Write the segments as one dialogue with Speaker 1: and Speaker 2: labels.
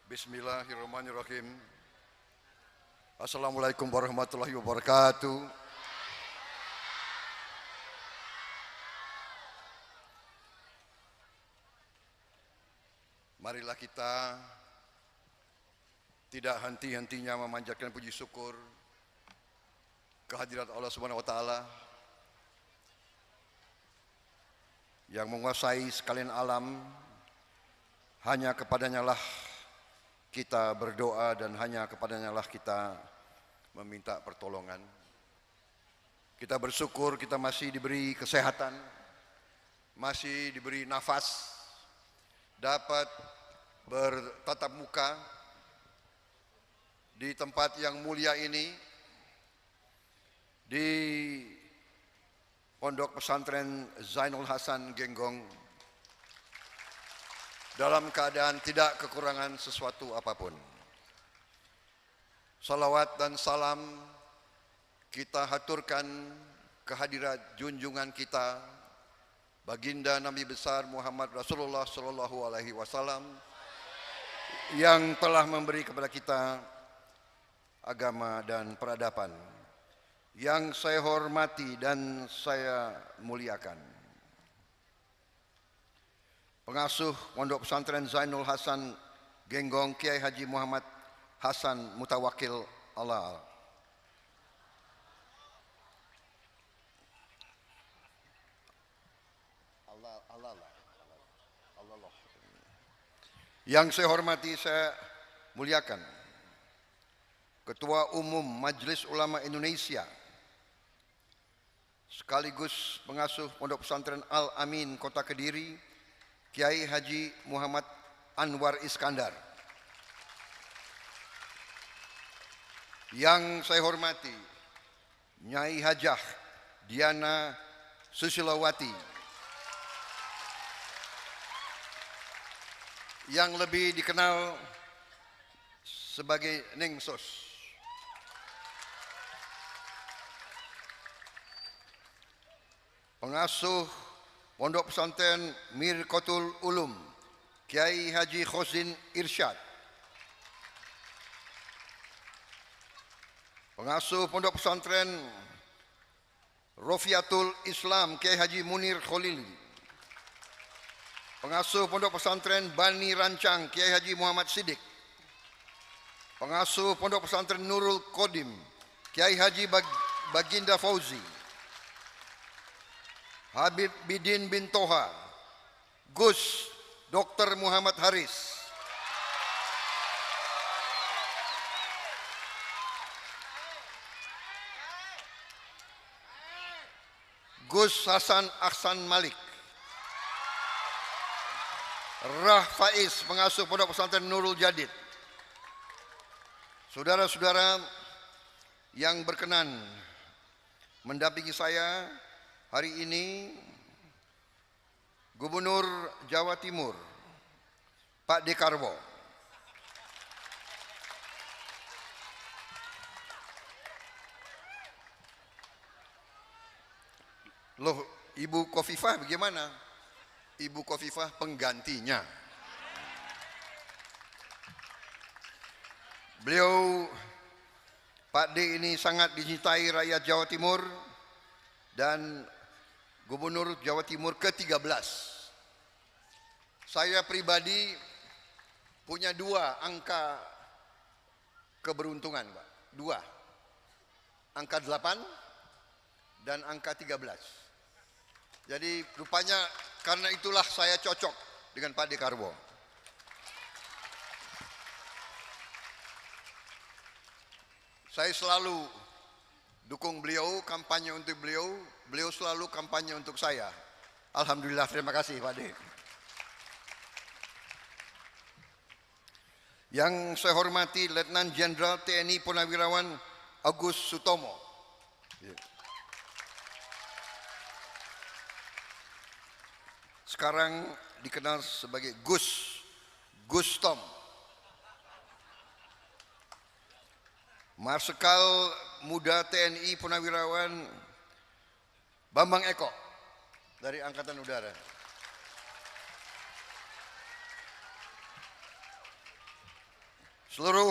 Speaker 1: Bismillahirrahmanirrahim. Assalamualaikum warahmatullahi wabarakatuh. Marilah kita tidak henti-hentinya memanjatkan puji syukur kehadirat Allah Subhanahu wa taala yang menguasai sekalian alam. Hanya kepadanya lah kita berdoa dan hanya kepadanya lah kita meminta pertolongan. Kita bersyukur kita masih diberi kesehatan, masih diberi nafas, dapat bertatap muka di tempat yang mulia ini, di Pondok Pesantren Zainul Hasan Genggong, dalam keadaan tidak kekurangan sesuatu apapun. Salawat dan salam kita haturkan kehadirat junjungan kita baginda Nabi besar Muhammad Rasulullah sallallahu alaihi wasallam yang telah memberi kepada kita agama dan peradaban yang saya hormati dan saya muliakan. Pengasuh Pondok Pesantren Zainul Hasan Genggong Kiai Haji Muhammad Hasan Mutawakil Allah. Yang saya hormati, saya muliakan Ketua Umum Majelis Ulama Indonesia sekaligus pengasuh Pondok Pesantren Al Amin Kota Kediri, Kiai Haji Muhammad Anwar Iskandar. Yang saya hormati Nyai Hajah Diana Susilawati, yang lebih dikenal sebagai Neng Sos. Pengasuh Pondok Pesantren Mirqatul Ulum Kiai Haji Khosin Irsyad. Pengasuh Pondok Pesantren Rofiatul Islam Kiai Haji Munir Kholili. Pengasuh Pondok Pesantren Bani Rancang Kiai Haji Muhammad Siddiq. Pengasuh Pondok Pesantren Nurul Qadim Kiai Haji Baginda Fauzi. Habib Bidin bin Toha, Gus Dr. Muhammad Haris. Gus Hasan Ahsan Malik. Rah Faiz, pengasuh Pondok Pesantren Nurul Jadid. Saudara-saudara yang berkenan mendampingi saya hari ini, Gubernur Jawa Timur Pak Dekarwo, loh, Ibu Khofifah bagaimana? Ibu Khofifah penggantinya. Beliau Pak D ini sangat dicintai rakyat Jawa Timur dan Gubernur Jawa Timur ke-13. Saya pribadi punya dua angka keberuntungan, Pak. Dua. Angka 8 dan angka 13. Jadi rupanya karena itulah saya cocok dengan Pak Dekarwo. Saya selalu dukung beliau, kampanye untuk beliau, beliau selalu kampanye untuk saya. Alhamdulillah, terima kasih Pak De. Yang saya hormati Letnan Jenderal TNI Purnawirawan Agus Sutomo. Sekarang dikenal sebagai Gus Tom. Marsikal Muda TNI Purnawirawan Bambang Eko dari Angkatan Udara. seluruh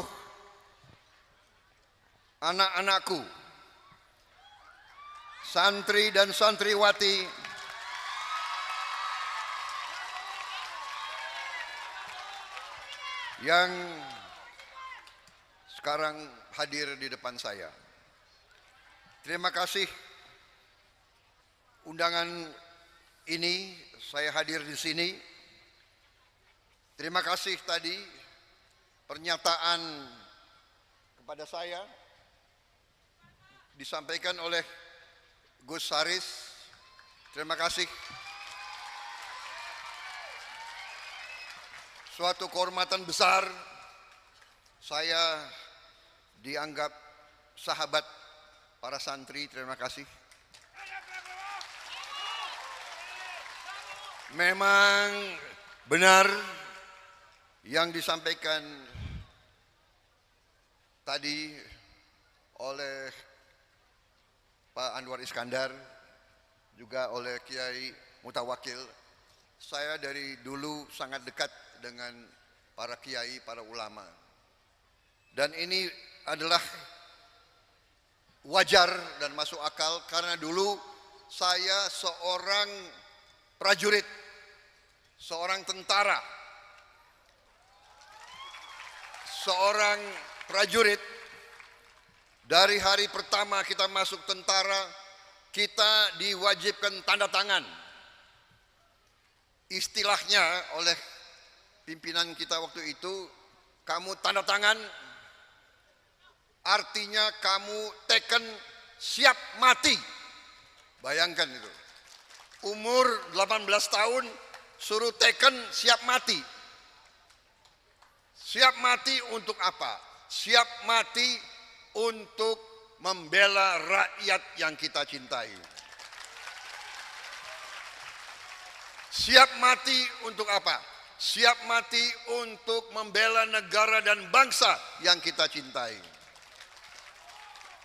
Speaker 1: anak-anakku, santri dan santriwati yang sekarang hadir di depan saya. Terima kasih undangan ini, saya hadir di sini. Terima kasih tadi pernyataan kepada saya disampaikan oleh Gus Saris. Terima kasih. Suatu kehormatan besar, saya dianggap sahabat para santri. Terima kasih. Memang benar yang disampaikan tadi oleh Pak Anwar Iskandar, juga oleh Kiai Mutawakil. Saya dari dulu sangat dekat dengan para kiai, para ulama. Dan ini adalah wajar dan masuk akal karena dulu saya seorang prajurit, seorang tentara. Seorang prajurit, dari hari pertama kita masuk tentara, kita diwajibkan tanda tangan. Istilahnya oleh pimpinan kita waktu itu, kamu tanda tangan, artinya kamu teken siap mati. Bayangkan itu. Umur 18 tahun suruh teken siap mati. Siap mati untuk apa? Siap mati untuk membela rakyat yang kita cintai. Siap mati untuk apa? Siap mati untuk membela negara dan bangsa yang kita cintai.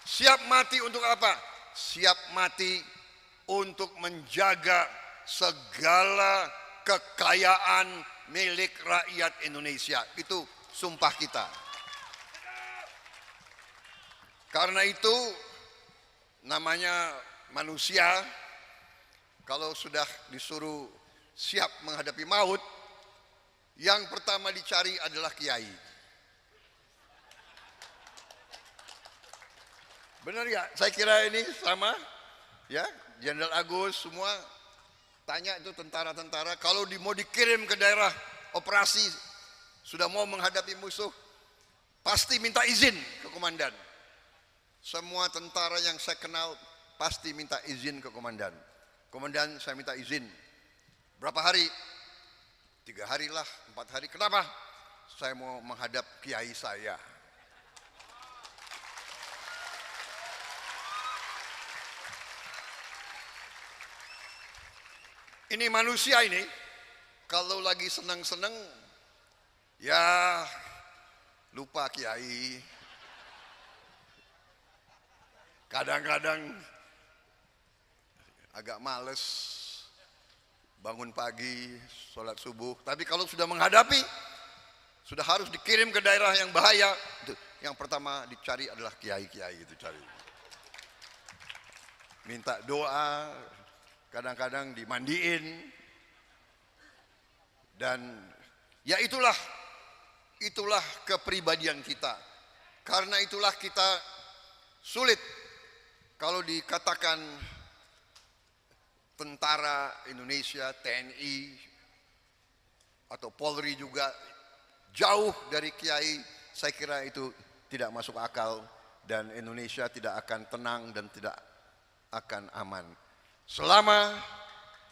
Speaker 1: Siap mati untuk apa? Siap mati untuk menjaga segala kekayaan milik rakyat Indonesia. Itu sumpah kita. Karena itu namanya manusia, kalau sudah disuruh siap menghadapi maut, yang pertama dicari adalah kiai. Benar ya? Saya kira ini sama, ya, Jenderal Agus semua tanya itu tentara-tentara, kalau mau dikirim ke daerah operasi, sudah mau menghadapi musuh, pasti minta izin ke komandan. Semua tentara yang saya kenal pasti minta izin ke komandan. Komandan, saya minta izin. Berapa hari? 3 hari lah, 4 hari. Kenapa? Saya mau menghadap kiai saya. Ini manusia ini, kalau lagi senang-senang, ya lupa kiai. Kadang-kadang agak males bangun pagi, sholat subuh. Tapi kalau sudah menghadapi, sudah harus dikirim ke daerah yang bahaya. Itu, yang pertama dicari adalah kiai-kiai itu cari. Minta doa, kadang-kadang dimandiin. Dan ya itulah kepribadian kita. Karena itulah kita sulit kalau dikatakan tentara Indonesia, TNI, atau Polri juga jauh dari kiai, saya kira itu tidak masuk akal dan Indonesia tidak akan tenang dan tidak akan aman. Selama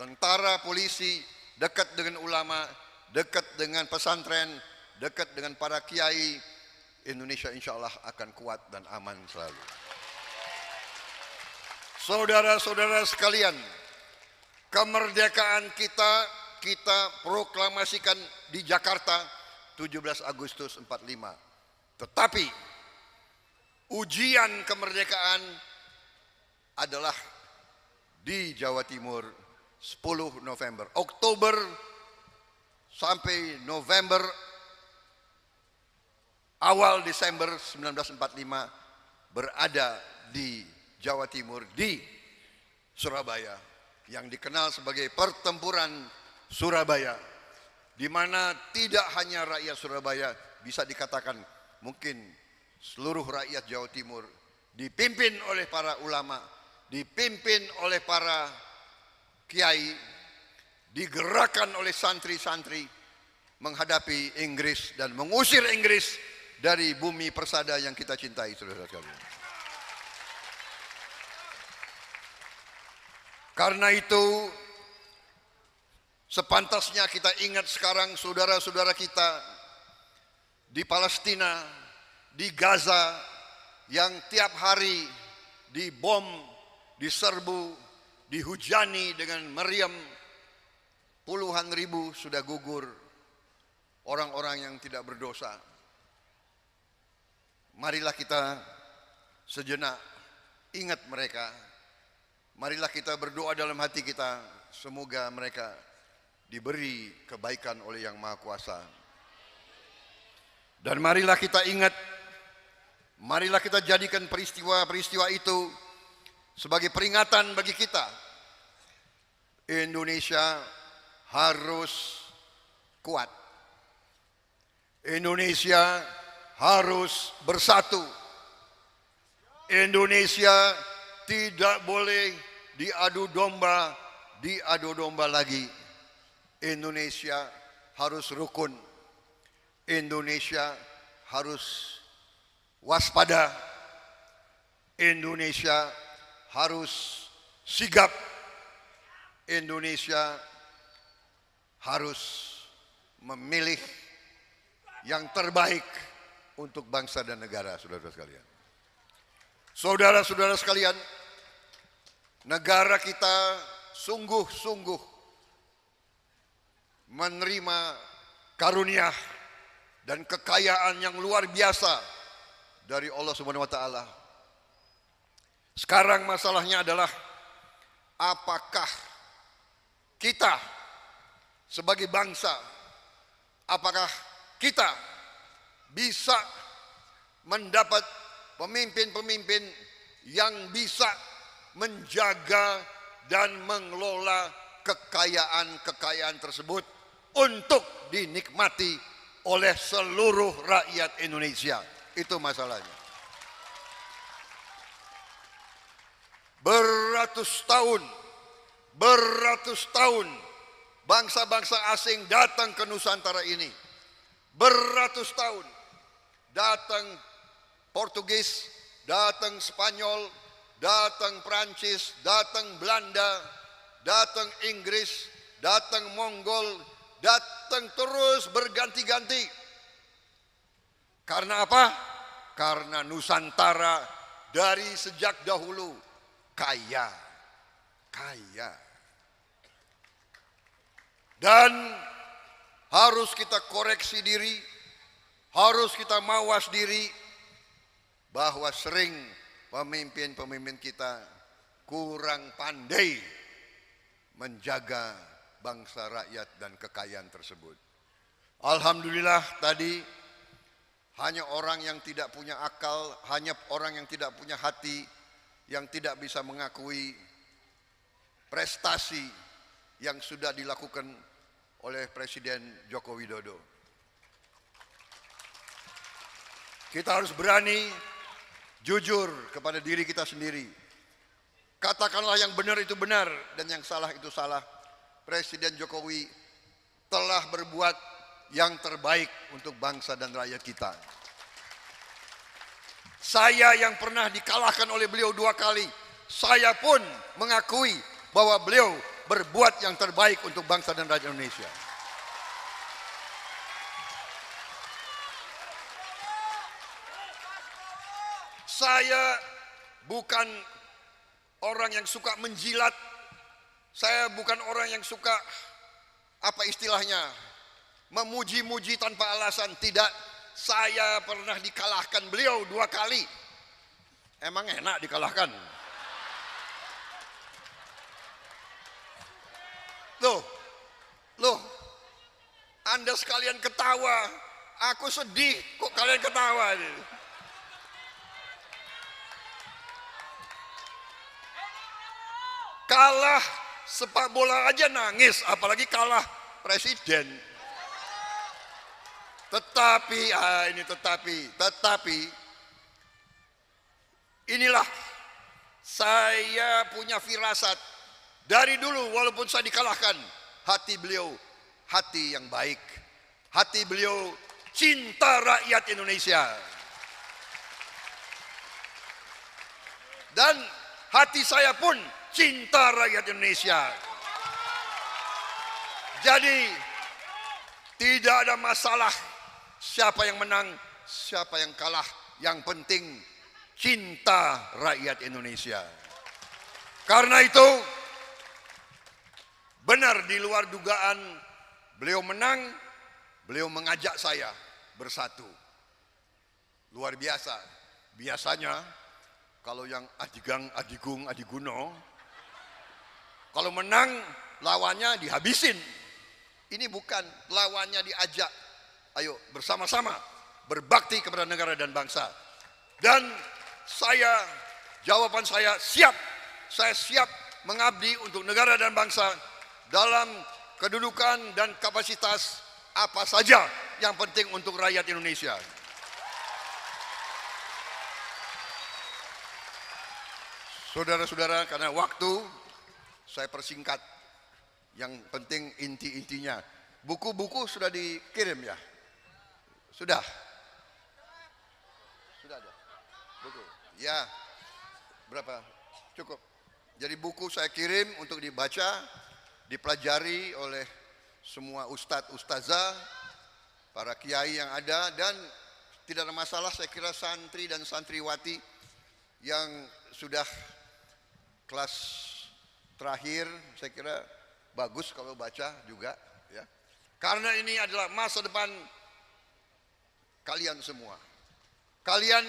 Speaker 1: tentara, polisi dekat dengan ulama, dekat dengan pesantren, dekat dengan para kiai, Indonesia insya Allah akan kuat dan aman selalu. Saudara-saudara sekalian, kemerdekaan kita proklamasikan di Jakarta 17 Agustus 45. Tetapi ujian kemerdekaan adalah di Jawa Timur 10 November. Oktober sampai November awal Desember 1945 berada di Jawa Timur, di Surabaya, yang dikenal sebagai Pertempuran Surabaya, di mana tidak hanya rakyat Surabaya, bisa dikatakan mungkin seluruh rakyat Jawa Timur dipimpin oleh para ulama, dipimpin oleh para kiai, digerakkan oleh santri-santri menghadapi Inggris dan mengusir Inggris dari bumi persada yang kita cintai, saudara sekalian. Karena itu sepantasnya kita ingat sekarang saudara-saudara kita di Palestina, di Gaza, yang tiap hari dibom, diserbu, dihujani dengan meriam. Puluhan ribu sudah gugur, orang-orang yang tidak berdosa. Marilah kita sejenak ingat mereka. Marilah kita berdoa dalam hati kita, semoga mereka diberi kebaikan oleh Yang Maha Kuasa. Dan marilah kita ingat, marilah kita jadikan peristiwa-peristiwa itu sebagai peringatan bagi kita. Indonesia harus kuat. Indonesia harus bersatu. Indonesia tidak boleh diadu domba lagi. Indonesia harus rukun. Indonesia harus waspada. Indonesia harus sigap. Indonesia harus memilih yang terbaik untuk bangsa dan negara, saudara-saudara sekalian. Saudara-saudara sekalian, negara kita sungguh-sungguh menerima karunia dan kekayaan yang luar biasa dari Allah Subhanahu wa taala. Sekarang masalahnya adalah apakah kita sebagai bangsa, apakah kita bisa mendapat pemimpin-pemimpin yang bisa menjaga dan mengelola kekayaan-kekayaan tersebut untuk dinikmati oleh seluruh rakyat Indonesia. Itu masalahnya. Beratus tahun bangsa-bangsa asing datang ke Nusantara ini. Beratus tahun datang Portugis, datang Spanyol, datang Prancis, datang Belanda, datang Inggris, datang Mongol, datang terus berganti-ganti. Karena apa? Karena Nusantara dari sejak dahulu kaya. Dan harus kita koreksi diri, harus kita mawas diri bahwa sering pemimpin-pemimpin kita kurang pandai menjaga bangsa, rakyat, dan kekayaan tersebut. Alhamdulillah tadi hanya orang yang tidak punya akal, hanya orang yang tidak punya hati, yang tidak bisa mengakui prestasi yang sudah dilakukan oleh Presiden Joko Widodo. Kita harus berani jujur kepada diri kita sendiri. Katakanlah yang benar itu benar dan yang salah itu salah. Presiden Jokowi telah berbuat yang terbaik untuk bangsa dan rakyat kita. Saya yang pernah dikalahkan oleh beliau 2 kali, saya pun mengakui bahwa beliau berbuat yang terbaik untuk bangsa dan rakyat Indonesia. Saya bukan orang yang suka menjilat. Saya bukan orang yang suka, apa istilahnya, memuji-muji tanpa alasan. Tidak, saya pernah dikalahkan beliau 2 kali. Emang enak dikalahkan? Loh, Anda sekalian ketawa, Aku sedih kok kalian ketawa. Kalah sepak bola aja nangis, apalagi kalah presiden. Tetapi inilah saya punya firasat dari dulu, walaupun saya dikalahkan, hati beliau hati yang baik, hati beliau cinta rakyat Indonesia, dan hati saya pun cinta rakyat Indonesia. Jadi tidak ada masalah siapa yang menang, siapa yang kalah. Yang penting cinta rakyat Indonesia. Karena itu benar di luar dugaan beliau menang, beliau mengajak saya bersatu. Luar biasa. Biasanya kalau yang adigang, adigung, adiguno, kalau menang lawannya dihabisin. Ini bukan, lawannya diajak. Ayo bersama-sama berbakti kepada negara dan bangsa. Dan jawaban saya siap. Saya siap mengabdi untuk negara dan bangsa dalam kedudukan dan kapasitas apa saja yang penting untuk rakyat Indonesia. Saudara-saudara, karena waktu saya persingkat. Yang penting inti-intinya. Buku-buku sudah dikirim ya? Sudah? Sudah ada? Buku? Ya. Berapa? Cukup. Jadi buku saya kirim untuk dibaca, dipelajari oleh semua ustadz, ustazah, para kiai yang ada, dan tidak ada masalah saya kira santri dan santriwati yang sudah kelas terakhir, saya kira bagus kalau baca juga ya. Karena ini adalah masa depan kalian semua. Kalian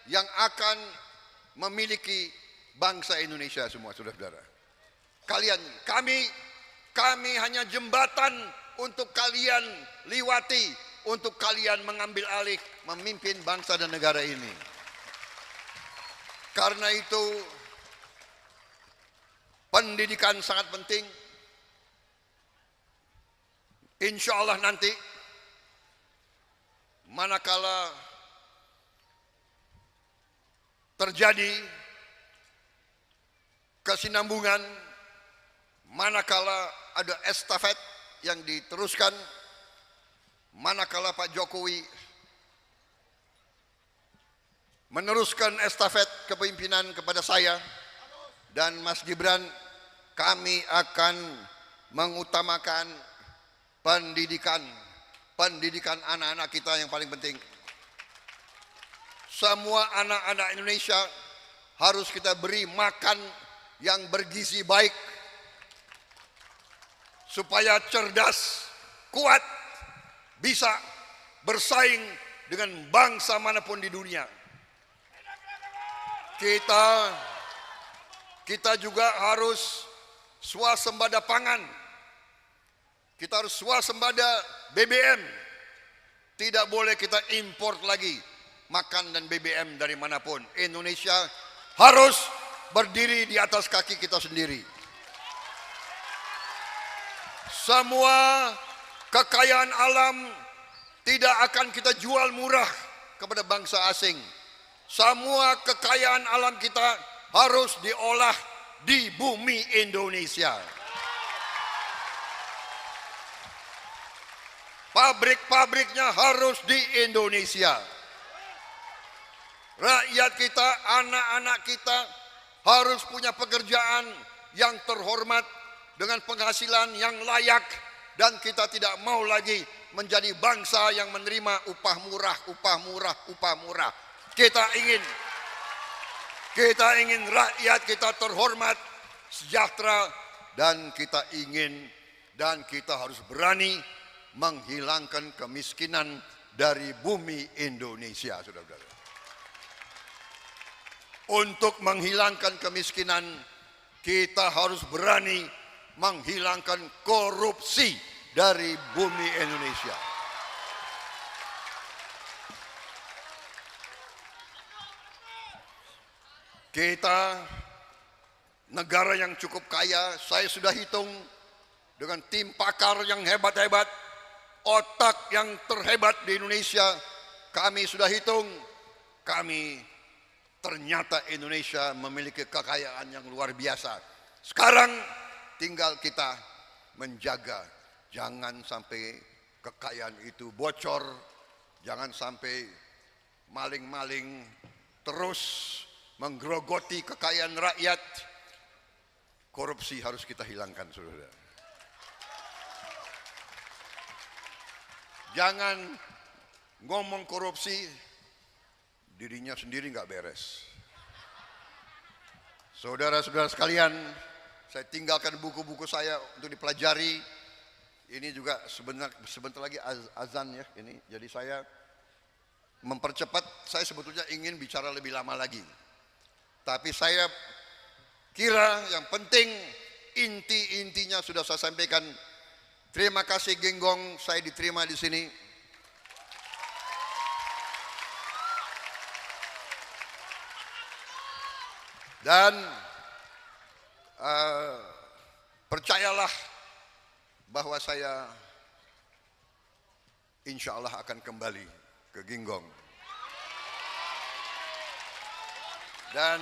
Speaker 1: yang akan memiliki bangsa Indonesia semua, saudara-saudara. Kalian, kami hanya jembatan untuk kalian liwati, untuk kalian mengambil alih memimpin bangsa dan negara ini. Karena itu pendidikan sangat penting. Insya Allah nanti manakala terjadi kesinambungan, manakala ada estafet yang diteruskan, manakala Pak Jokowi meneruskan estafet kepemimpinan kepada saya dan Mas Gibran, kami akan mengutamakan pendidikan anak-anak kita yang paling penting. Semua anak-anak Indonesia harus kita beri makan yang bergizi baik supaya cerdas, kuat, bisa bersaing dengan bangsa manapun di dunia. Kita juga harus swasembada pangan. Kita harus swasembada BBM. Tidak boleh kita import lagi makan dan BBM dari manapun. Indonesia harus berdiri di atas kaki kita sendiri. Semua kekayaan alam tidak akan kita jual murah kepada bangsa asing. Semua kekayaan alam kita harus diolah di bumi Indonesia. Pabrik-pabriknya harus di Indonesia. Rakyat kita, anak-anak kita harus punya pekerjaan yang terhormat dengan penghasilan yang layak, dan kita tidak mau lagi menjadi bangsa yang menerima upah murah. Kita ingin rakyat kita terhormat, sejahtera, dan kita harus berani menghilangkan kemiskinan dari bumi Indonesia, saudara-saudara. Untuk menghilangkan kemiskinan, kita harus berani menghilangkan korupsi dari bumi Indonesia. Kita negara yang cukup kaya. Saya sudah hitung dengan tim pakar yang hebat-hebat, otak yang terhebat di Indonesia. Kami sudah hitung, ternyata Indonesia memiliki kekayaan yang luar biasa. Sekarang tinggal kita menjaga, jangan sampai kekayaan itu bocor, jangan sampai maling-maling terus menggerogoti kekayaan rakyat. Korupsi harus kita hilangkan, saudara. Jangan ngomong korupsi, dirinya sendiri nggak beres. Saudara-saudara sekalian, saya tinggalkan buku-buku saya untuk dipelajari. Ini juga sebentar lagi azan ya. Ini jadi saya mempercepat. Saya sebetulnya ingin bicara lebih lama lagi, tapi saya kira yang penting intinya sudah saya sampaikan. Terima kasih Genggong, saya diterima di sini. Dan percayalah bahwa saya insya Allah akan kembali ke Genggong. Dan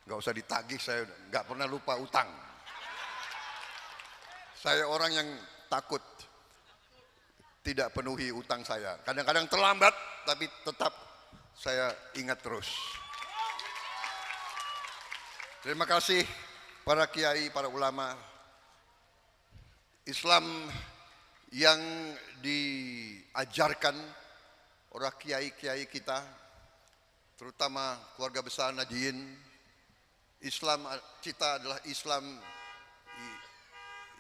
Speaker 1: nggak usah ditagih, saya nggak pernah lupa utang. Saya orang yang takut tidak penuhi utang saya. Kadang-kadang terlambat, tapi tetap saya ingat terus. Terima kasih para kiai, para ulama. Islam yang diajarkan oleh kiai-kiai kita, terutama keluarga besar Nahdiyin. Islam kita adalah Islam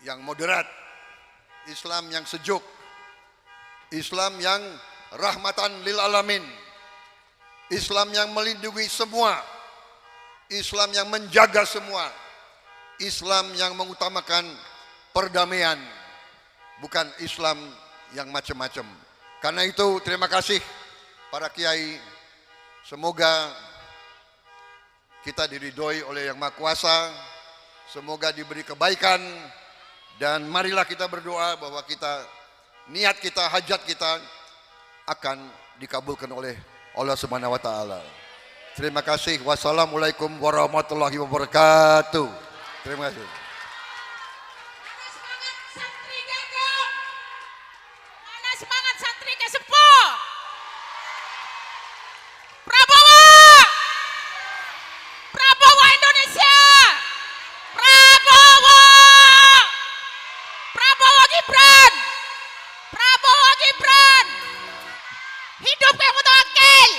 Speaker 1: yang moderat, Islam yang sejuk, Islam yang rahmatan lil alamin, Islam yang melindungi semua, Islam yang menjaga semua, Islam yang mengutamakan perdamaian, bukan Islam yang macam-macam. Karena itu terima kasih para kiai, semoga kita diridhoi oleh Yang Maha Kuasa, semoga diberi kebaikan, dan marilah kita berdoa bahwa niat kita, hajat kita akan dikabulkan oleh Allah Subhanahu wa taala. Terima kasih. Wassalamualaikum warahmatullahi wabarakatuh. Terima kasih.
Speaker 2: Mana semangat santri Kesepuh? Prabowo! Prabowo Indonesia! Prabowo! Prabowo Gibran! Prabowo Gibran! Hidup yang mutawakkil!